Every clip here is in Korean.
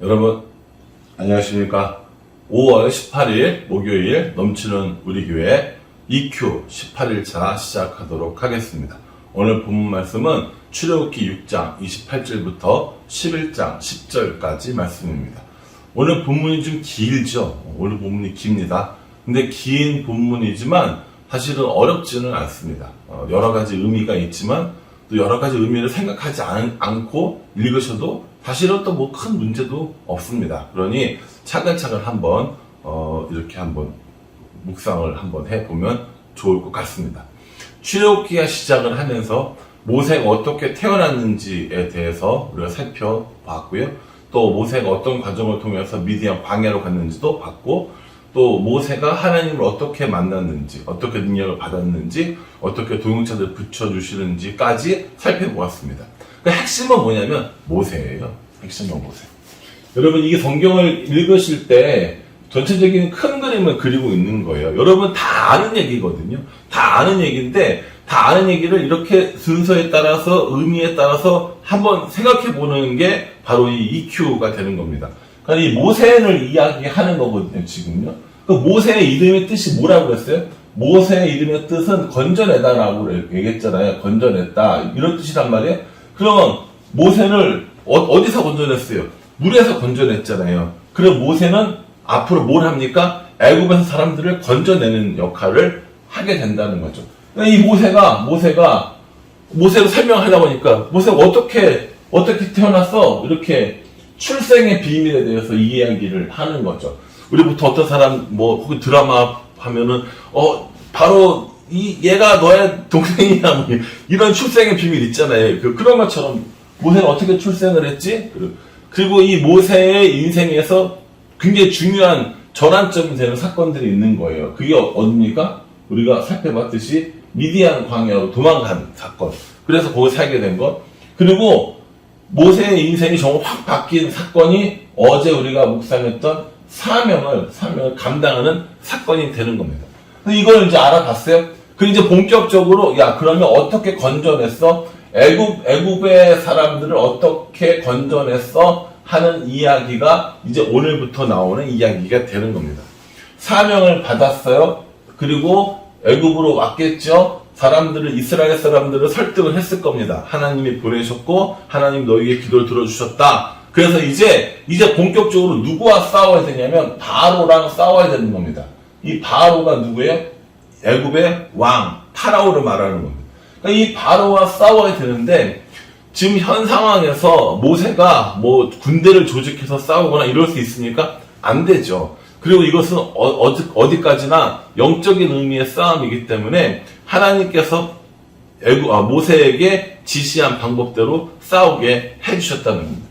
여러분 안녕하십니까. 5월 18일 목요일 넘치는 우리 교회 EQ 18일차 시작하도록 하겠습니다. 오늘 본문 말씀은 출애굽기 6장 28절부터 11장 10절까지 말씀입니다. 오늘 본문이 좀 길죠. 오늘 본문이 깁니다. 근데 긴 본문이지만 사실은 어렵지는 않습니다. 여러 가지 의미가 있지만 또 여러 가지 의미를 생각하지 않고 읽으셔도 사실은 또 뭐 큰 문제도 없습니다. 그러니 차근차근 한번 이렇게 한번 묵상을 한번 해보면 좋을 것 같습니다. 출애굽기가 시작을 하면서 모세가 어떻게 태어났는지에 대해서 우리가 살펴봤고요. 또 모세가 어떤 과정을 통해서 미디안 광야로 갔는지도 봤고, 또 모세가 하나님을 어떻게 만났는지, 어떻게 능력을 받았는지, 어떻게 동역자들을 붙여주시는지까지 살펴보았습니다. 그 핵심은 뭐냐면 모세예요. 핵심은 모세. 여러분, 이게 성경을 읽으실 때 전체적인 큰 그림을 그리고 있는 거예요. 여러분 다 아는 얘기거든요. 다 아는 얘기인데, 다 아는 얘기를 이렇게 순서에 따라서 의미에 따라서 한번 생각해 보는 게 바로 이 EQ가 되는 겁니다. 그러니까 이 모세를 이야기하는 거거든요, 지금요. 그 모세의 이름의 뜻이 뭐라고 그랬어요? 모세의 이름의 뜻은 건져내다라고 얘기했잖아요. 건져냈다. 이런 뜻이란 말이에요. 그러면 모세를 어디서 건져냈어요? 물에서 건져냈잖아요. 그럼 모세는 앞으로 뭘 합니까? 애굽에서 사람들을 건져내는 역할을 하게 된다는 거죠. 이 모세를 설명하다 보니까 모세가 어떻게 태어났어? 이렇게 출생의 비밀에 대해서 이야기를 하는 거죠. 우리부터 어떤 사람 혹은 드라마 하면은 바로 얘가 너의 동생이야, 뭐 이런 출생의 비밀 있잖아요. 그런 것처럼 모세는 어떻게 출생을 했지? 그리고 이 모세의 인생에서 굉장히 중요한 전환점이 되는 사건들이 있는 거예요. 그게 어딥니까? 우리가 살펴봤듯이 미디안 광야로 도망간 사건. 그래서 거기 살게 된 것. 그리고 모세의 인생이 정말 확 바뀐 사건이 어제 우리가 묵상했던 사명을 감당하는 사건이 되는 겁니다. 이걸 이제 알아봤어요. 이제 본격적으로 그러면 어떻게 건져냈어? 애굽의 사람들을 어떻게 건져냈어? 하는 이야기가 이제 오늘부터 나오는 이야기가 되는 겁니다. 사명을 받았어요. 그리고 애굽으로 왔겠죠. 이스라엘 사람들을 설득을 했을 겁니다. 하나님이 보내셨고 하나님 너희의 기도를 들어주셨다. 그래서 이제 본격적으로 누구와 싸워야 되냐면 바로랑 싸워야 되는 겁니다. 이 바로가 누구예요? 애굽의 왕 파라오를 말하는 겁니다. 그러니까 이 바로와 싸워야 되는데 지금 현 상황에서 모세가 군대를 조직해서 싸우거나 이럴 수 있습니까? 안 되죠. 그리고 이것은 어디까지나 영적인 의미의 싸움이기 때문에 하나님께서 모세에게 지시한 방법대로 싸우게 해주셨다는 겁니다.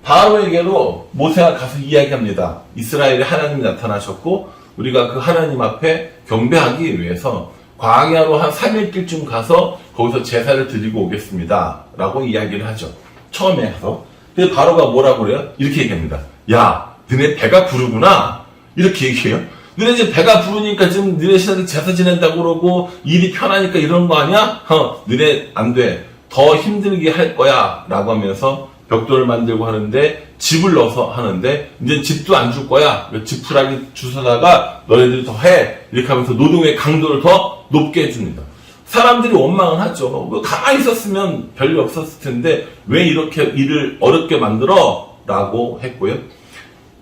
바로에게로 모세가 가서 이야기합니다. 이스라엘에 하나님이 나타나셨고 우리가 그 하나님 앞에 경배하기 위해서 광야로 한 3일길쯤 가서 거기서 제사를 드리고 오겠습니다 라고 이야기를 하죠. 처음에 가서. 근데 바로가 뭐라고 그래요? 이렇게 얘기합니다. 야, 너네 배가 부르구나. 이렇게 얘기해요. 너네 이제 배가 부르니까 지금 너네 신한테 제사 지낸다고 그러고 일이 편하니까 이런 거 아니야? 너네 안 돼. 더 힘들게 할 거야 라고 하면서 벽돌을 만들고 하는데 집을 넣어서 하는데 이제 집도 안 줄 거야. 지푸라기 주워다가 너네들이 더 해. 이렇게 하면서 노동의 강도를 더 높게 해줍니다. 사람들이 원망을 하죠. 가만히 있었으면 별일 없었을 텐데 왜 이렇게 일을 어렵게 만들어? 라고 했고요.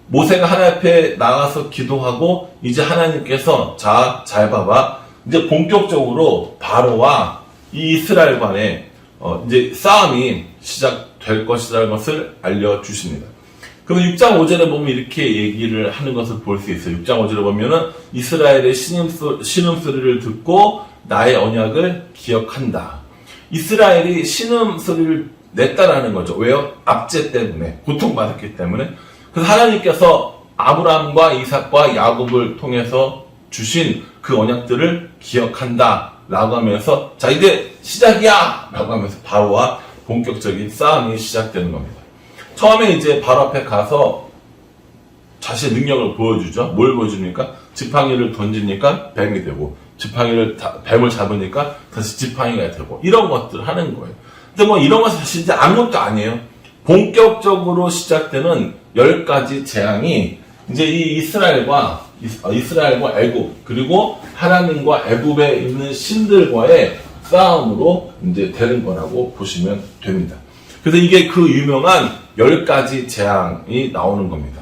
모세가 하나님 앞에 나가서 기도하고 이제 하나님께서 잘 봐봐. 이제 본격적으로 바로와 이 이스라엘 간에 이제 싸움이 시작될 것이라는 것을 알려주십니다. 그러면 6장 5절에 보면 이렇게 얘기를 하는 것을 볼 수 있어요. 6장 5절에 보면은 이스라엘의 신음소리를 듣고 나의 언약을 기억한다. 이스라엘이 신음소리를 냈다라는 거죠. 왜요? 압제 때문에, 고통받았기 때문에. 그래서 하나님께서 아브라함과 이삭과 야곱을 통해서 주신 그 언약들을 기억한다 라고 하면서 자 이제 시작이야 라고 하면서 바로와 본격적인 싸움이 시작되는 겁니다. 처음에 이제 바로 앞에 가서 자신의 능력을 보여주죠. 뭘 보여줍니까? 지팡이를 던지니까 뱀이 되고 뱀을 잡으니까 다시 지팡이가 되고 이런 것들을 하는 거예요. 근데 이런 것은 사실 이제 아무것도 아니에요. 본격적으로 시작되는 10가지 재앙이 이제 이 이스라엘과 애굽, 그리고 하나님과 애굽에 있는 신들과의 싸움으로 이제 되는 거라고 보시면 됩니다. 그래서 이게 그 유명한 10가지 재앙이 나오는 겁니다.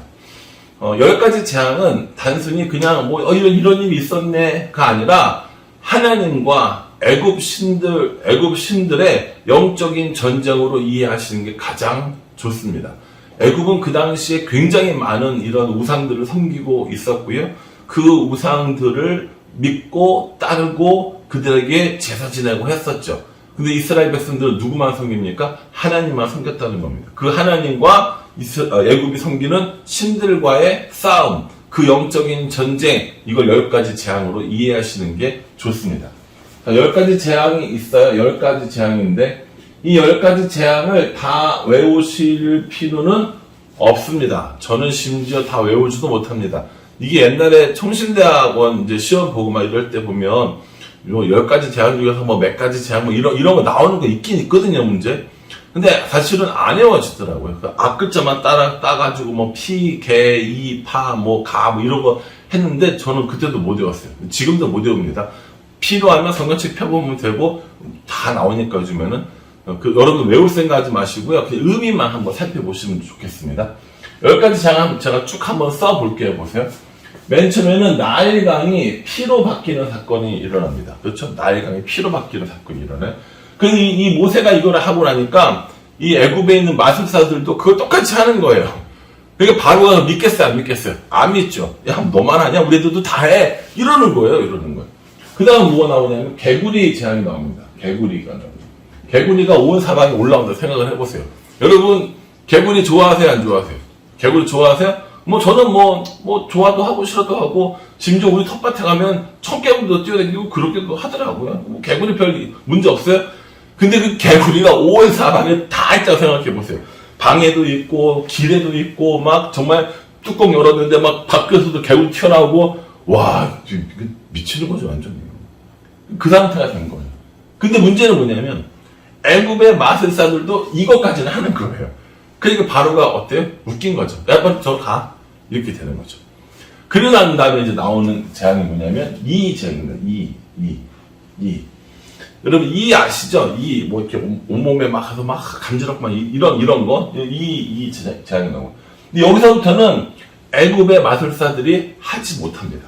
10가지 재앙은 단순히 그냥 이런 일이 있었네가 아니라 하나님과 애굽 신들의 영적인 전쟁으로 이해하시는 게 가장 좋습니다. 애굽은 그 당시에 굉장히 많은 이런 우상들을 섬기고 있었고요. 그 우상들을 믿고 따르고 그들에게 제사 지내고 했었죠. 근데 이스라엘 백성들은 누구만 섬깁니까? 하나님만 섬겼다는 겁니다. 그 하나님과 애굽이 섬기는 신들과의 싸움, 그 영적인 전쟁, 이걸 10가지 재앙으로 이해하시는 게 좋습니다. 자, 10가지 재앙이 있어요. 10가지 재앙인데 이 10가지 재앙을 다 외우실 필요는 없습니다. 저는 심지어 다 외우지도 못합니다. 이게 옛날에 총신대학원 이제 시험 보고 막 이럴 때 보면 10가지 재앙 중에서 몇 가지 재앙 이런 거 나오는 거 있긴 있거든요, 문제. 근데 사실은 안 외워지더라고요. 그 앞글자만 따가지고 피, 개, 이, 파, 가 이런 거 했는데 저는 그때도 못 외웠어요. 지금도 못 외웁니다. 필요하면 성경책 펴보면 되고 다 나오니까 요즘에는 여러분 외울 생각하지 마시고요. 그냥 의미만 한번 살펴보시면 좋겠습니다. 10가지 재앙 제가 쭉 한번 써볼게요. 보세요. 맨 처음에는 나일강이 피로 바뀌는 사건이 일어납니다. 그렇죠? 나일강이 피로 바뀌는 사건이 일어나요. 그래서 이 모세가 이걸 하고 나니까 이 애굽에 있는 마술사들도 그걸 똑같이 하는 거예요. 그러니까 바로가 믿겠어요? 안 믿겠어요? 안 믿죠. 야, 너만 하냐? 우리들도 다 해. 이러는 거예요. 그 다음 뭐가 나오냐면 개구리 재앙이 나옵니다. 개구리가 나옵니다. 개구리가 온 사방에 올라온다 생각을 해보세요. 여러분 개구리 좋아하세요? 안 좋아하세요? 개구리 좋아하세요? 저는 좋아도 하고 싫어도 하고 심지어 우리 텃밭에 가면 청개구리도 뛰어다니고 그렇게도 하더라고요. 개구리 별 문제 없어요? 근데 그 개구리가 온 사방에 다 있다고 생각해 보세요. 방에도 있고 길에도 있고 정말 뚜껑 열었는데 밖에서도 개구리 튀어나오고 와 미치는 거죠 완전히. 그 상태가 된 거예요. 근데 문제는 뭐냐면 애굽의 마술사들도 이것까지는 하는 거예요. 그러니까 바로가 어때요? 웃긴 거죠. 야, 빨리 저 가. 이렇게 되는 거죠. 그러고 난 다음에 이제 나오는 재앙이 뭐냐면 이 재앙입니다. 여러분 이 아시죠? 이렇게 온몸에 가서 간지럽고 이런 거 이 재앙이 나오고. 근데 여기서부터는 애굽의 마술사들이 하지 못합니다.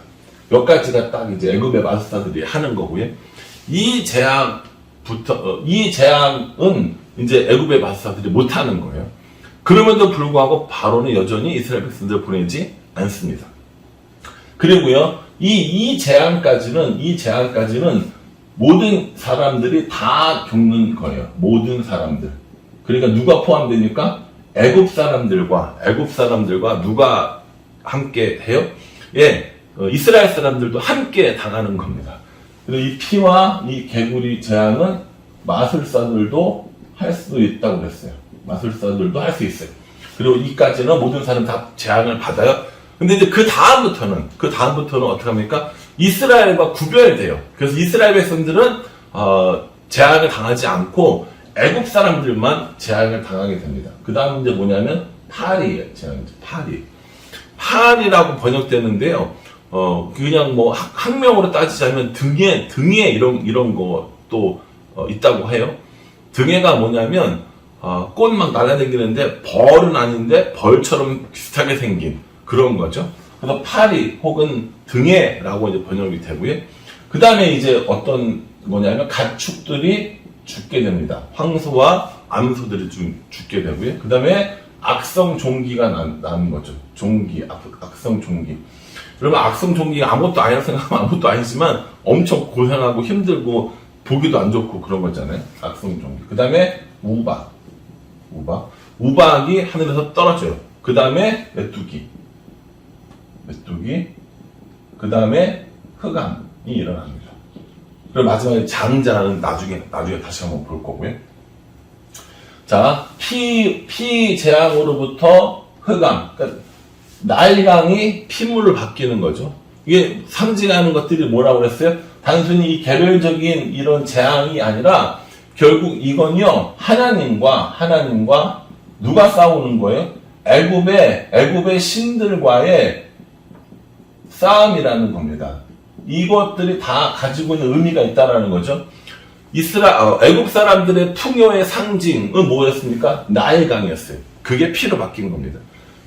몇 가지가 딱 이제 애굽의 마술사들이 하는 거고요. 이 재앙은 이제 애굽의 마술사들이 못하는 거예요. 그럼에도 불구하고 바로는 여전히 이스라엘 백성들을 보내지 않습니다. 그리고요, 이 재앙까지는 모든 사람들이 다 겪는 거예요. 모든 사람들. 그러니까 누가 포함되니까 애굽 사람들과 누가 함께 해요? 이스라엘 사람들도 함께 당하는 겁니다. 그리고 이 피와 이 개구리 재앙은 마술사들도 할 수도 있다고 그랬어요. 마술사들도 할 수 있어요. 그리고 이까지는 모든 사람 다 재앙을 받아요. 근데 이제 그 다음부터는 어떻게 합니까? 이스라엘과 구별돼요. 그래서 이스라엘 백성들은 재앙을 당하지 않고 애굽 사람들만 재앙을 당하게 됩니다. 그 다음 이제 뭐냐면 파리예요. 재앙이죠. 파리라고 번역되는데요. 그냥 학명으로 따지자면 등에 이런 것도 있다고 해요. 등에가 뭐냐면 꽃 날아다니는데 벌은 아닌데 벌처럼 비슷하게 생긴 그런 거죠. 그래서 파리 혹은 등에라고 이제 번역이 되고요. 그 다음에 이제 어떤 뭐냐면 가축들이 죽게 됩니다. 황소와 암소들이 좀 죽게 되고요. 그 다음에 악성 종기가 나는 거죠. 악성 종기. 여러분 악성 종기가 아무것도 아니라고 생각하면 아무것도 아니지만 엄청 고생하고 힘들고 보기도 안 좋고 그런 거잖아요. 악성 종기. 그 다음에 우박이 하늘에서 떨어져요. 그 다음에 메뚜기. 그 다음에 흑암이 일어납니다. 그리고 마지막에 장자는 나중에 다시 한번 볼 거고요. 자, 피 재앙으로부터 흑암. 그러니까 나일강이 피물로 바뀌는 거죠. 이게 상징하는 것들이 뭐라고 그랬어요? 단순히 이 개별적인 이런 재앙이 아니라 결국 이건요 하나님과 누가 싸우는 거예요? 애굽의 신들과의 싸움이라는 겁니다. 이것들이 다 가지고 있는 의미가 있다는 거죠. 애굽 사람들의 풍요의 상징은 뭐였습니까? 나일강이었어요. 그게 피로 바뀐 겁니다.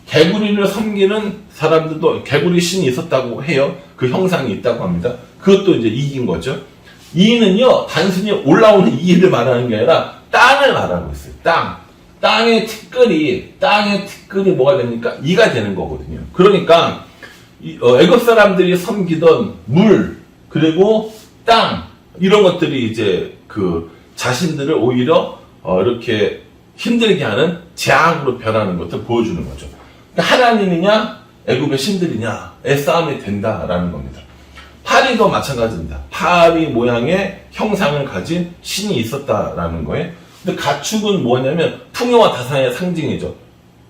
개구리를 섬기는 사람들도 개구리 신이 있었다고 해요. 그 형상이 있다고 합니다. 그것도 이제 이긴 거죠. 이는요, 단순히 올라오는 이를 말하는 게 아니라 땅을 말하고 있어요. 땅의 티끌이 뭐가 됩니까? 이가 되는 거거든요. 그러니까 애굽 사람들이 섬기던 물, 그리고 땅, 이런 것들이 이제 그 자신들을 오히려 이렇게 힘들게 하는 재앙으로 변하는 것을 보여주는 거죠. 그러니까 하나님이냐 애굽의 신들이냐의 싸움이 된다라는 겁니다. 파리도 마찬가지입니다. 파리 모양의 형상을 가진 신이 있었다라는 거예요. 근데 가축은 뭐냐면 풍요와 다산의 상징이죠.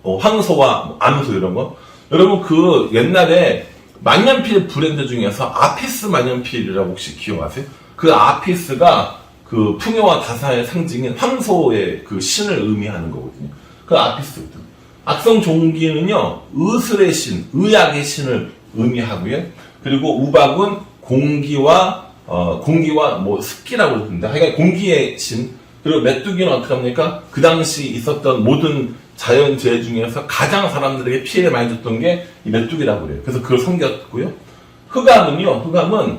황소와 암소 이런 거. 여러분 그 옛날에 만년필 브랜드 중에서 아피스 만년필이라고 혹시 기억하세요? 그 아피스가 그 풍요와 다산의 상징인 황소의 그 신을 의미하는 거거든요. 그 아피스거든요. 악성 종기는요, 의술의 신, 의학의 신을 의미하고요. 그리고 우박은 공기와 뭐 습기라고 부릅니다. 하여간 공기의 신. 그리고 메뚜기는 어떻게 합니까? 그 당시 있었던 모든 자연재해 중에서 가장 사람들에게 피해를 많이 줬던 게 이 메뚜기라고 그래요. 그래서 그걸 섬겼고요. 흑암은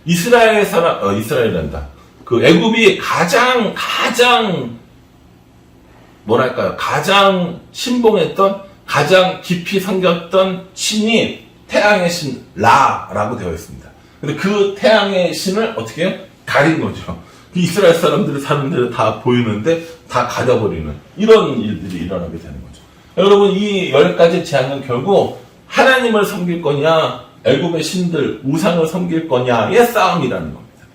이스라엘이란다. 그 애굽이 가장 뭐랄까요? 가장 신봉했던, 가장 깊이 섬겼던 신이 태양의 신 라라고 되어 있습니다. 근데 그 태양의 신을 어떻게 해요? 가린 거죠. 이스라엘 사람들이 사는 데를 다 보이는데 다 가려버리는 이런 일들이 일어나게 되는 거죠. 여러분, 이 10가지 재앙은 결국 하나님을 섬길 거냐, 애굽의 신들, 우상을 섬길 거냐의 싸움이라는 겁니다.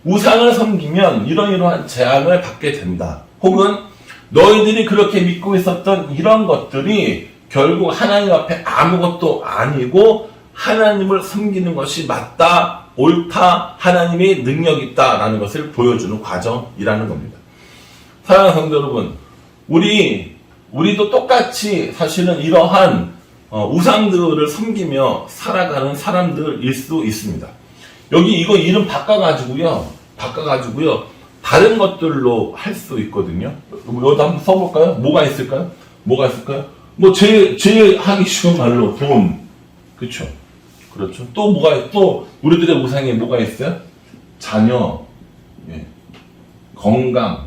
우상을 섬기면 이러이러한 재앙을 받게 된다. 혹은 너희들이 그렇게 믿고 있었던 이런 것들이 결국 하나님 앞에 아무것도 아니고 하나님을 섬기는 것이 맞다, 옳다, 하나님이 능력 있다라는 것을 보여주는 과정이라는 겁니다. 사랑하는 성도 여러분, 우리도 똑같이 사실은 이러한 우상들을 섬기며 살아가는 사람들일 수 있습니다. 여기 이거 이름 바꿔가지고요, 다른 것들로 할 수 있거든요. 여기다 한번 써볼까요? 뭐가 있을까요? 뭐 제일 하기 쉬운 말로 돈, 그렇죠? 또 우리들의 우상에 뭐가 있어요? 자녀, 건강,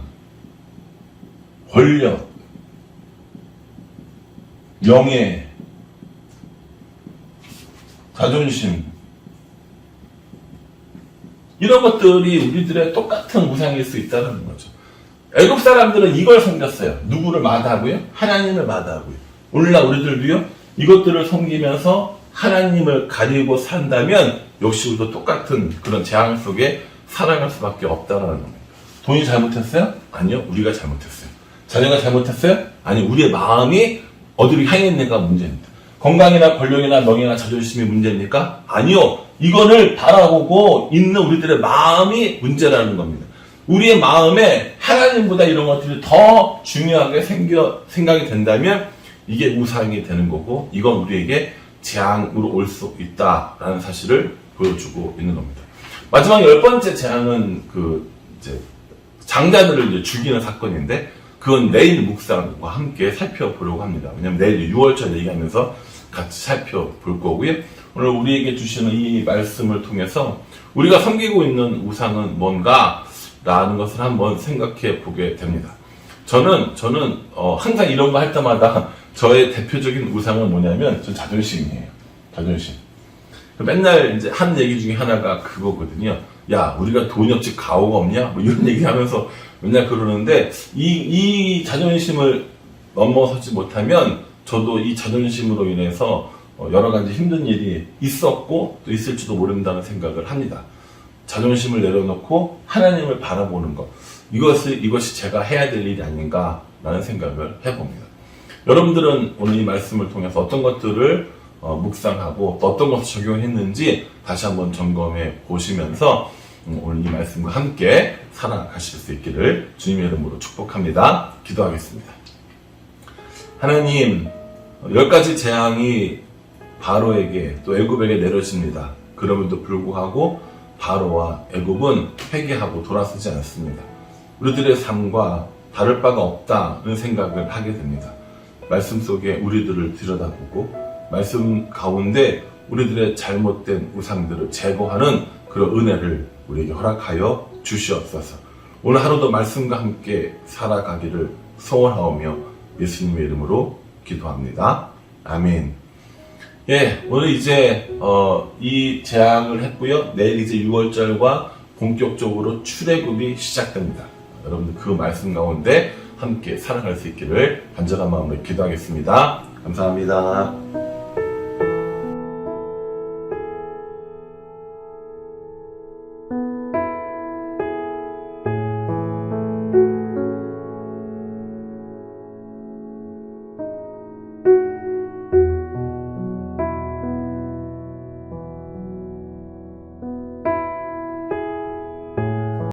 권력, 명예, 자존심, 이런 것들이 우리들의 똑같은 우상일 수 있다는 거죠. 애굽 사람들은 이걸 섬겼어요. 누구를 마다하고요? 하나님을 마다하고요. 오늘날 우리들도요, 이것들을 섬기면서 하나님을 가리고 산다면 역시 우리도 똑같은 그런 재앙 속에 살아갈 수밖에 없다는 겁니다. 돈이 잘못했어요? 아니요, 우리가 잘못했어요. 자녀가 잘못했어요? 아니, 우리의 마음이 어디로 향했는가 문제입니다. 건강이나 권력이나 명예나 자존심이 문제입니까? 아니요, 이거를 바라보고 있는 우리들의 마음이 문제라는 겁니다. 우리의 마음에 하나님보다 이런 것들이 더 중요하게 생각이 된다면 이게 우상이 되는 거고, 이건 우리에게 재앙으로 올 수 있다라는 사실을 보여주고 있는 겁니다. 마지막 10번째 재앙은 장자들을 이제 죽이는 사건인데, 그건 내일 묵상과 함께 살펴보려고 합니다. 왜냐면 내일 6월절 얘기하면서 같이 살펴볼 거고요. 오늘 우리에게 주시는 이 말씀을 통해서 우리가 섬기고 있는 우상은 뭔가 라는 것을 한번 생각해 보게 됩니다. 저는 항상 이런 거 할 때마다 저의 대표적인 우상은 뭐냐면 전 자존심이에요. 자존심. 맨날 이제 하는 얘기 중에 하나가 그거거든요. 야, 우리가 돈이 없지 가오가 없냐? 뭐 이런 얘기 하면서 맨날 그러는데, 이 자존심을 넘어서지 못하면 저도 이 자존심으로 인해서 여러 가지 힘든 일이 있었고 또 있을지도 모른다는 생각을 합니다. 자존심을 내려놓고 하나님을 바라보는 것, 이것이 제가 해야 될 일이 아닌가라는 생각을 해봅니다. 여러분들은 오늘 이 말씀을 통해서 어떤 것들을 묵상하고 또 어떤 것을 적용했는지 다시 한번 점검해 보시면서 오늘 이 말씀과 함께 살아가실 수 있기를 주님의 이름으로 축복합니다. 기도하겠습니다. 하나님, 10가지 재앙이 바로에게 또 애굽에게 내려집니다. 그럼에도 불구하고 바로와 애굽은 회개하고 돌아서지 않습니다. 우리들의 삶과 다를 바가 없다는 생각을 하게 됩니다. 말씀 속에 우리들을 들여다보고 말씀 가운데 우리들의 잘못된 우상들을 제거하는 그런 은혜를 우리에게 허락하여 주시옵소서. 오늘 하루도 말씀과 함께 살아가기를 소원하오며 예수님의 이름으로 기도합니다. 아멘. 예, 오늘 이제 이 재앙을 했고요. 내일 이제 6월절과 본격적으로 출애굽이 시작됩니다. 여러분들 그 말씀 가운데 함께 살아갈 수 있기를 간절한 마음으로 기도하겠습니다. 감사합니다.